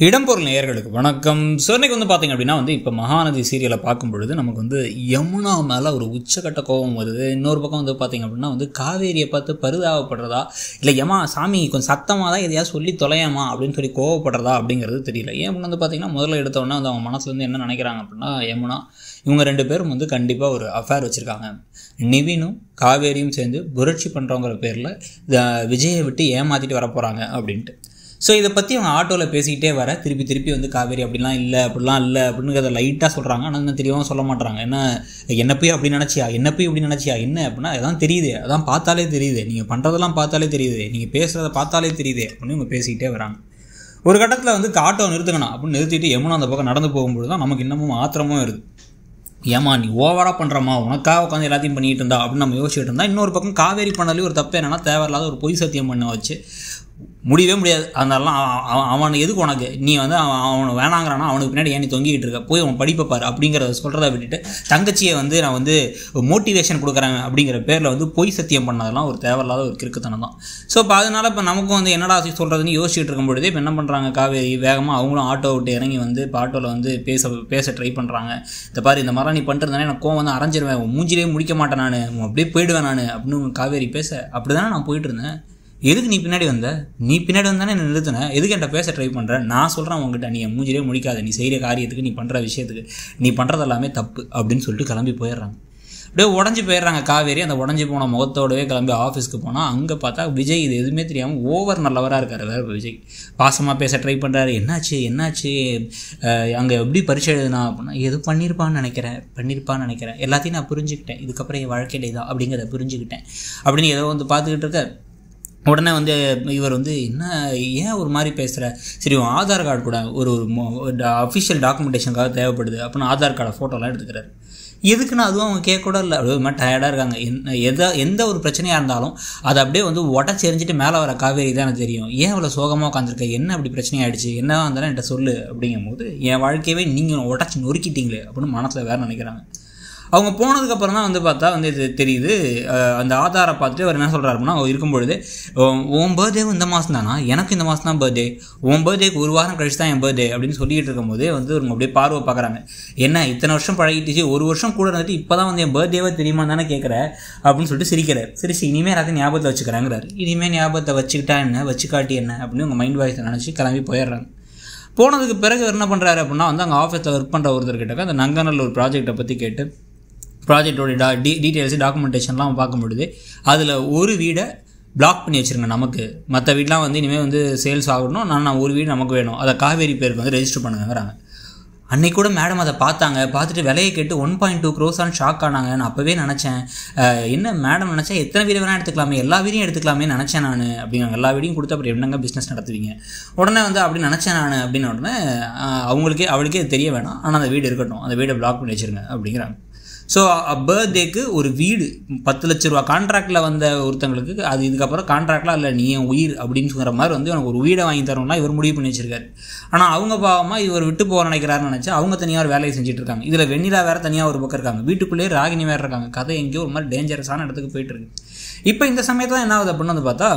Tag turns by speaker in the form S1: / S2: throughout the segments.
S1: இடம்பொருள் நேயர்களுக்கு வணக்கம். இன்னைக்கு பார்த்தீங்க அப்படின்னா இப்போ மகாநதி சீரியலை பார்க்கும் பொழுது நமக்கு யமுனா மேலே ஒரு உச்சக்கட்ட கோபம் வருது. இன்னொரு பக்கம் பார்த்தீங்க அப்படின்னா காவேரியை பார்த்து பரிதாபப்படுறதா இல்லை யமா சாமி கொஞ்சம் சத்தமாக தான் எதையாவது சொல்லி தொலையாமா அப்படின்னு சொல்லி கோவப்படுறதா அப்படிங்கிறது தெரியல. ஏன் அப்படின்னு பார்த்தீங்கன்னா முதல்ல எடுத்தோடனே அவங்க மனசுலேருந்து என்ன நினைக்கிறாங்க அப்படின்னா யமுனா இவங்க ரெண்டு பேரும் கண்டிப்பாக ஒரு அஃபேர் வச்சுருக்காங்க. நிவினும் காவேரியும் சேர்ந்து புரட்சி பண்ணுறவங்கிற பேரில் விஜயை விட்டு ஏமாற்றிட்டு வர போகிறாங்க அப்படின்ட்டு. ஸோ இதை பற்றி அவங்க ஆட்டோவில் பேசிக்கிட்டே வர திருப்பி காவேரி அப்படிலாம் இல்லை அப்படிங்கிறத லைட்டாக சொல்கிறாங்க. ஆனால் இன்னும் தெரியவும் சொல்ல மாட்டாங்க. என்ன போய் அப்படி நினச்சியா என்ன அப்படின்னா அதான் தெரியுது, அதான் பார்த்தாலே தெரியுது, நீங்கள் பண்ணுறதெல்லாம் பார்த்தாலே தெரியுது, நீங்கள் பேசுகிறத பார்த்தாலே தெரியுது அப்படின்னு இவங்க பேசிக்கிட்டே வராங்க. ஒரு கட்டத்தில் ஆட்டோ நிறுத்துக்கணும் அப்படின்னு நிறுத்திட்டு யமுனா அந்த பக்கம் நடந்து போகும்போது தான் நமக்கு இன்னமும் ஆத்திரமும் வருது. ஏமா நீ ஓவராக பண்ணுறமா, உனக்காக உட்காந்து எல்லாத்தையும் பண்ணிகிட்டு இருந்தா அப்படின்னு நம்ம யோசிச்சுட்டு இருந்தால், இன்னொரு பக்கம் காவேரி பண்ணாலே ஒரு தப்பு என்னென்னா தேவையில்லாத ஒரு பொய் சத்தியம் பண்ண வச்சு முடியவே முடியாது. அதனாலாம் அவன் எதுக்கு உனக்கு, நீ அவனை வேணாங்கிறானா, அவனுக்கு பின்னாடி ஏன் நீ தொங்கிக்கிட்டு இருக்க, போய் அவன் படிப்பை பாரு அப்படிங்கிறத சொல்கிறத விட்டுட்டு தங்கச்சியை நான் மோட்டிவேஷன் கொடுக்குறேன் அப்படிங்கிற பேரில் பொய் சத்தியம் பண்ணதெல்லாம் ஒரு தேவையில்லாத ஒரு கிறுக்குத்தனம் தான். ஸோ இப்போ அதனால் இப்போ நமக்கும் என்னடா சொல்கிறதுன்னு யோசிச்சுட்டு இருக்கும் பொழுதே இப்போ என்ன பண்ணுறாங்க, காவேரி வேகமாக அவங்களும் ஆட்டோ விட்டு இறங்கி இப்போ ஆட்டோவில் பேச ட்ரை பண்ணுறாங்க. இந்த பாரு இந்த மாதிரிலாம் நீ பண்ணிருந்தானே எனக்கு கோவம் அரைஞ்சிருவேன், மூஞ்சிலே முடிக்க மாட்டேன் நான், அப்படியே போயிடுவேன் நான் அப்படின்னு காவேரி பேச. அப்படி தானே நான் போயிட்டு இருந்தேன், எதுக்கு நீ பின்னாடி வந்தானே என்ன நிறுத்தின, எதுக்கு என்கிட்ட பேச ட்ரை பண்ணுற, நான் சொல்கிறேன் உங்ககிட்ட நீ மூஞ்சிலே முடிக்காத, நீ செய்கிற காரியத்துக்கு நீ பண்ணுற விஷயத்துக்கு நீ பண்ணுறது எல்லாமே தப்பு அப்படின்னு சொல்லிட்டு கிளம்பி போயிடுறாங்க. அப்படியே உடஞ்சி போயிடுறாங்க காவேரி. அந்த உடஞ்சி போன முகத்தோடவே கிளம்பி ஆஃபீஸ்க்கு போனால் அங்கே பார்த்தா விஜய் இது எதுவுமே தெரியாமல் ஓவர் நல்லவராக இருக்கார். வேறு விஜய் பாசமாக பேச ட்ரை பண்ணுறாரு. என்னாச்சு அங்கே எப்படி பரிச்சை எழுதுனா அப்படின்னா, எது பண்ணியிருப்பான்னு நினைக்கிறேன், எல்லாத்தையும் நான் புரிஞ்சுக்கிட்டேன், இதுக்கப்புறம் என் வாழ்க்கையில தான் அப்படிங்கிறத புரிஞ்சுக்கிட்டேன் அப்படின்னு ஏதோ பார்த்துக்கிட்டு இருக்க. உடனே இவர் என்ன ஏன் ஒரு மாதிரி பேசுகிற, சரி ஆதார் கார்டு கூட ஒரு அஃபிஷியல் டாக்குமெண்டேஷனுக்காக தேவைப்படுது அப்படின்னு ஆதார் கார்டை ஃபோட்டோலாம் எடுத்துக்கிறாரு. எதுக்குன்னா அதுவும் அவங்க கேட்க கூட இல்லை, அப்படியே மாதிரி டயர்டாக இருக்காங்க. எந்த ஒரு பிரச்சனையாக இருந்தாலும் அதை அப்படியே உடச்சி எறிஞ்சிட்டு மேலே வர காவேரி தான் எனக்கு தெரியும், ஏன் அவ்வளோ சோகமாக உட்காந்துருக்க, என்ன அப்படி பிரச்சனை ஆகிடுச்சு, என்ன இருந்தாலும் என்கிட்ட சொல்லு அப்படிங்கும்போது என் வாழ்க்கையவே நீங்கள் உடச்சி நொறுக்கிட்டீங்களே அப்படின்னு மனசில் வேறு நினைக்கிறாங்க. அவங்க போனதுக்கப்புறம் தான் பார்த்தா இது தெரியுது. அந்த ஆதாரை பார்த்துட்டு அவர் என்ன சொல்கிறாருன்னா, இருக்கும்பொழுது உன் பர்த்டேவும் இந்த மாதம் தானா, எனக்கு இந்த மாதம் தான் பர்த்டே, உன் பர்த்டேக்கு ஒரு வாரம் கழிச்சு தான் என் பர்த்டே அப்படின்னு சொல்லிகிட்டு இருக்கும்போதே அவங்க அப்படியே பார்வை பார்க்குறாங்க. என்ன இத்தனை வருஷம் பழகிட்டுச்சு, ஒரு வருஷம் கூட இருந்துட்டு இப்போ தான் என் பர்த்டேவே தெரியுமா தானே கேட்குற அப்படின்னு சொல்லிட்டு சிரிக்கிறார். சரி இனிமேல் எல்லாத்தையும் ஞாபகத்தை வச்சுக்கிறாங்கிறாரு. இனிமேல் ஞாபகத்தை வச்சுக்கிட்டா என்ன, வச்சுக்காட்டி என்ன அப்படின்னு உங்கள் மைண்ட் வாய்ஸை நினச்சி கிளம்பி போயிடுறாங்க. போனதுக்கு பிறகு என்ன பண்ணுறாரு அப்படின்னா அங்கே ஆஃபீஸில் ஒர்க் பண்ணுற ஒருத்தர்கிட்ட அந்த நங்கநல்லூர் ப்ராஜெக்டை பற்றி கேட்டு ப்ராஜெக்டோட டீட்டெயில்ஸ் டாக்குமெண்டேஷன்லாம் பார்க்கும்பொழுது அதில் ஒரு வீடை பிளாக் பண்ணி வச்சுருங்க, நமக்கு மற்ற வீடெலாம் இனிமேல் சேல்ஸ் ஆகணும், நான் ஒரு வீடு நமக்கு வேணும், அதை காவேரி பேருக்கு ரெஜிஸ்டர் பண்ணுங்கிறாங்க. அன்றைக்கி கூட மேடம் அதை பார்த்துட்டு விலையை கேட்டு 1.2 crores ஷாக் ஆனாங்க. நான் அப்போவே நினச்சேன், என்ன மேடம் நினச்சேன் எத்தனை வீடு வேணால் எடுத்துக்கலாமே, எல்லா வீடையும் எடுத்துக்கலாமே நினச்சேன் நான் அப்படிங்க. எல்லா வீடையும் கொடுத்து அப்படி என்னங்க பிஸ்னஸ் நடத்துவீங்க, உடனே அப்படி நினச்சேன் நான் அப்படின்னு. உடனே அவளுக்கே தெரிய வேணாம், ஆனால் அந்த வீடு இருக்கட்டும், அந்த வீடை பிளாக் பண்ணி வச்சுருங்க அப்படிங்கிறாங்க. ஸோ பர்த்டேக்கு ஒரு வீடு 10 லட்ச ரூபா கான்ட்ராக்டில் வந்த ஒருத்தங்களுக்கு அது இதுக்கப்புறம் கான்ட்ராக்ட்லாம் இல்லை, நீ என் உயிர் அப்படின்னு சொல்கிற மாதிரி எனக்கு ஒரு வீடை வாங்கி தரணும்னா இவர் முடிவு பண்ணி வச்சிருக்காரு. ஆனால் அவங்க பாவமாக இவர் விட்டு போக நினைக்கிறாருன்னு நினச்சா அவங்க தனியாக ஒரு வேலையை செஞ்சுட்டு இருக்காங்க. இதில் வெண்ணிலா வேறு தனியாக ஒரு பக்கம் இருக்காங்க, வீட்டுக்குள்ளேயே ராகினி வேறு இருக்காங்க. கதை எங்கேயோ ஒரு மாதிரி டேஞ்சரஸான இடத்துக்கு போயிட்டு இருக்கு. இப்போ இந்த சமயத்தில் என்ன ஆகுது அப்படின்னு பார்த்தா,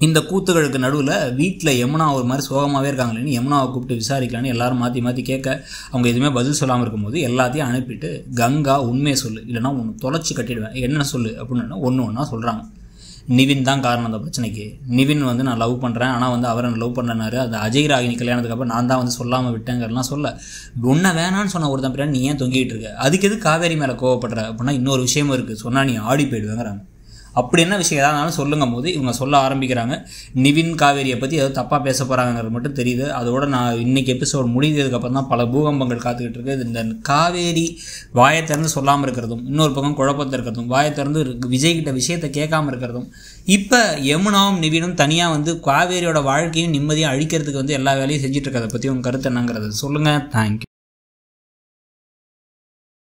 S1: இந்த கூத்துகளுக்கு நடுவில் வீட்டில் யமுனா ஒரு மாதிரி சோகமாகவே இருக்காங்களேன்னு யமுனாவை கூப்பிட்டு விசாரிக்கலான்னு எல்லாரும் மாற்றி கேட்க அவங்க எதுவுமே பதில் சொல்லாமல் இருக்கும்போது எல்லாத்தையும் அனுப்பிட்டு, கங்கா உண்மையை சொல்லு இல்லைனா ஒன்று தொலைச்சி கட்டிடுவேன், என்ன சொல்லு அப்படின்னு ஒன்றா சொல்கிறாங்க. நிவின் தான் காரணம் அந்த பிரச்சனைக்கு. நிவின் நான் லவ் பண்ணுறேன், ஆனால் அவரை லவ் பண்ணனாரு, அந்த அஜய் ராகினி கல்யாணத்துக்கு அப்புறம் நான் தான் சொல்லாமல் விட்டேங்கிறலாம் சொல்ல. ஒன்றை வேணான்னு சொன்ன ஒரு தம்பிரான் நீ ஏன் தொங்கிட்டு இருக்க, அதுக்கு எது காவேரி மேலே கோவப்படுற அப்படின்னா இன்னொரு விஷயமும் இருக்குது, சொன்னால் நீ ஆடி போயிடுவேங்கிறாங்க. அப்படி என்ன விஷயம் ஏதாவது சொல்லுங்கும் போது இவங்க சொல்ல ஆரம்பிக்கிறாங்க. நிவின் காவேரியை பற்றி ஏதோ தப்பாக பேச போகிறாங்கிறது மட்டும் தெரியுது. அதோட நான் இன்றைக்கி எபிசோட் முடிஞ்சதுக்கப்புறம் தான் பல பூகம்பங்கள் காத்துக்கிட்டு இருக்குது. இந்த காவேரி வாயை திறந்து சொல்லாமல் இருக்கிறதும், இன்னொரு பக்கம் குழப்பத்தில் இருக்கிறதும், வாயை திறந்து விஜய்கிட்ட விஷயத்தை கேட்காமல் இருக்கிறதும், இப்போ யமுனாவும் நிவினும் தனியாக காவேரியோட வாழ்க்கையும் நிம்மதியாக அழிக்கிறதுக்கு எல்லா வேலையும் செஞ்சுட்டு இருக்கிறத பற்றி உங்கள் கருத்து என்னங்கிறது சொல்லுங்கள். தேங்க்யூ.